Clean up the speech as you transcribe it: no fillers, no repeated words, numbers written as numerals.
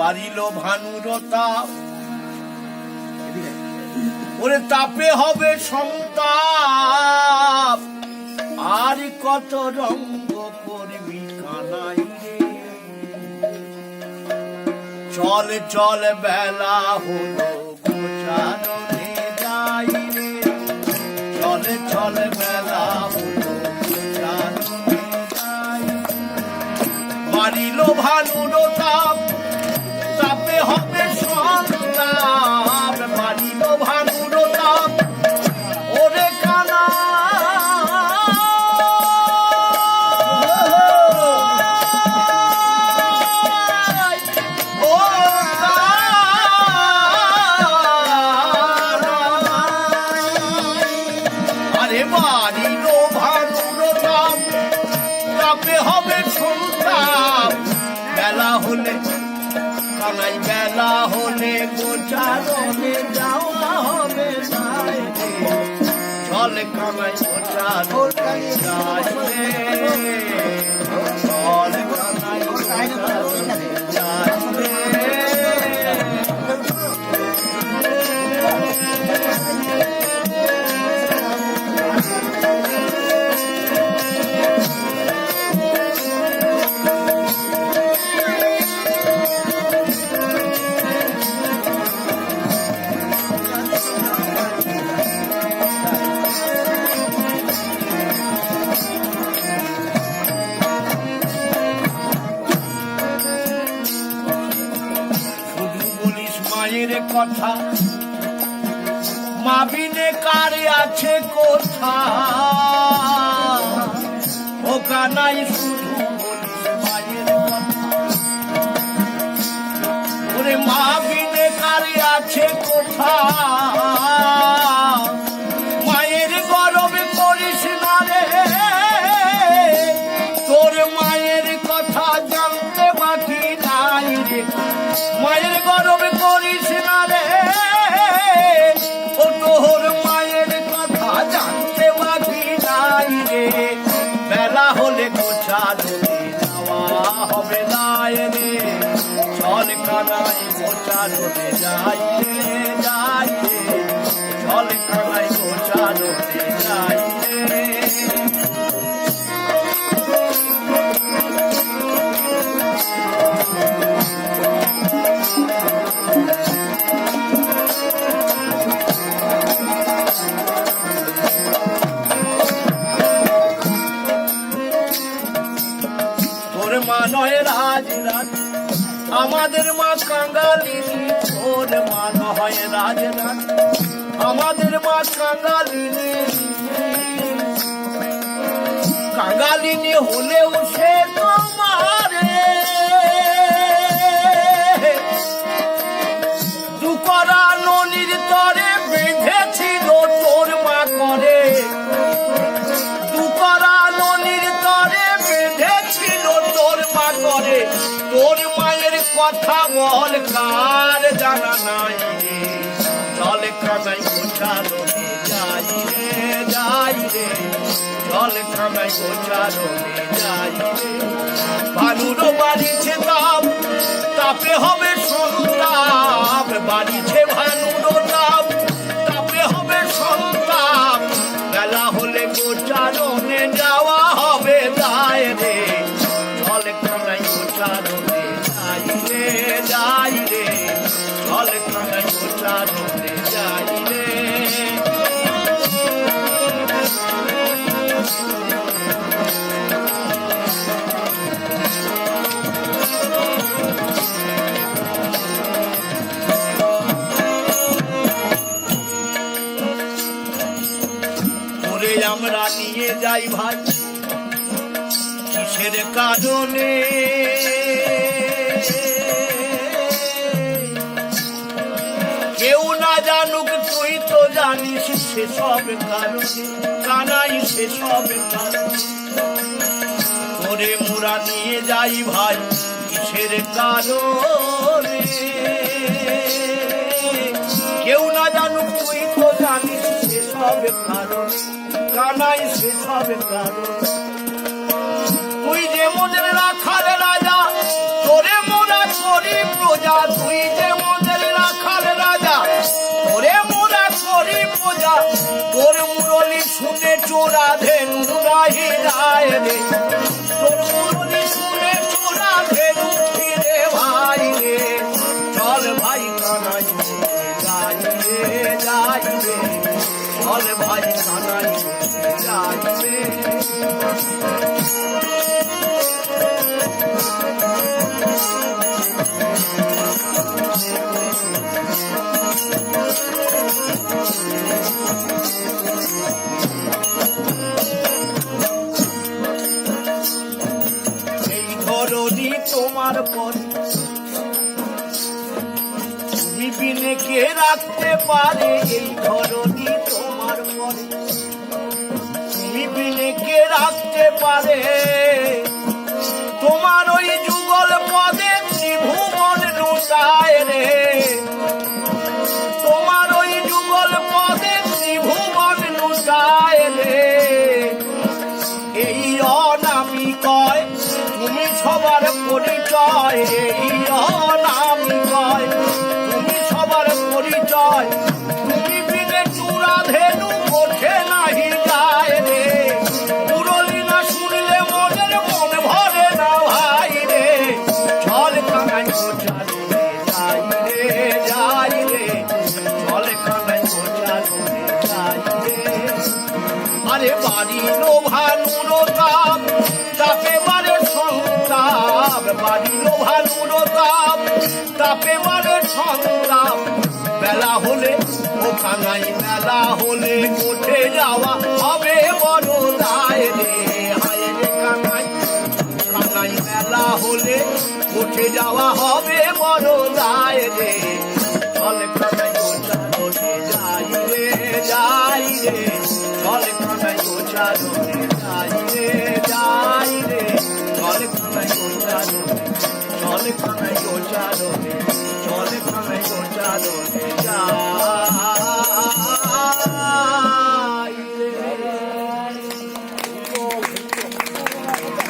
বাড়িল ভানুরতা ওরে তাপে হবে সন্তাপ আর কত রঙ্গ করবি কানাই রে চল চল বেলা হলো গোচারণে যাই রে চল চল বেলা হলো গোচারণে যাই বাড়িল ভানুরতা তাপে হবে সন্তাপ বাড়িল ভানুরতা ওরে কানা আরে বাড়িল ভানুরতা তাপে হবে সন্তাপ বেলা হলে কানাই বেলা হলে গোচারণে যাওয়া হবে চল কানাই গোচারণে যাই রে চল কানাই গোচারণে যাই রে মায়ের কথা মা বিনে কারে আছে কোথা ও কানাই শুধু বলিস মায়ের কথা ওরে মা বিনে কারে আছে কোথা মায়ের গরবে করিস না রে তোর মায়ের কথা জানতে বাকি নাই রে মায়ের গরবে করিস না রে ও তোর মায়ের কথা জানতে বাকি নাই রে বেলা হলে গোচারণে যাওয়া হবে নাই রে চল কানাই গোচারণে যাই রে যাই রে চল কানাই গোচারণে যাই রে মা নয় রাজরাজ আমাদের মা কাঙ্গালিনী তোর মা নয় রাজরাজ আমাদের মা কাঙ্গালিনী কাঙ্গালিনী হলেও সে তোমারে দুকরা ননির তরে বেঁধেছিল তোর মা করে দুকরা ননির তরে বেঁধেছিল তোর মা করে তোর মায়ের কথা বল কার জানা নাই রে চল কানাই গোচারণে যাই রে যাই রে চল কানাই গোচারণে যাই রে ভানুর বাড়িছে তাপ তাপে হবে সন্তাপ বাড়িছে ভানুর তাপ তাপে হবে সন্তাপ বেলা হলে গোচারণে যাওয়া হবে তাই রে চল কানাই গোচারণে যাই রে যাই রে চল কানাই গোচারণে যাই রে আমরা নিয়ে যাই ভাই কিসের কারণে কেউ না জানুক তুই তো জানিস সেসব কারণে কানাই সেসব কারণে তোরে মোরা নিয়ে যাই ভাই কিসের কারণে কেউ না জানুক তুই তো জানিস সেসব কারণে কানাই সেসব কারণ তুই যে মনের রাখার রাজা তোরে মোরা করি প্রজা নাহি যায় রে তোর মুরলি শুনে চোরা ধেনু ফিরে ভাই রে চল ভাই কানাই যাই রে যাই রে চল ভাই কানাই যাই রে ধরণী তোমার পরে তুমি বিনে কে রাখতে পারে এই ধরণী তোমার পরে তুমি বিনে কে রাখতে পারে তোমার ওই যুগল পদে ত্রিভুবন লুটায় রে তোমার ওই যুগল পদে ত্রিভুবন লুটায় রে এই অনামি কয় তুমি সবার পরিচয় এই অনামি কয় তুমি সবার পরিচয় তুমি বিনে চূড়া ধেনু ওঠে নাহি যায় রে মুরলি না শুনলে মনের মন ভরে না ভাই রে চল কানাই গোচালো রে যাই রে যাই রে চল কানাই গোচালো রে যাই রে আরে বাড়ি লোভানুর তাপ তাপে বারে সংতাপ বাড়ি লোভানুর তাপ তাপে বারে সংতাপ বেলা হলে ও কানাই বেলা হলে উঠে যাওয়া হবে বড় দায় রে হায় রে কানাই কানাই বেলা হলে উঠে যাওয়া হবে বড় দায় রে চল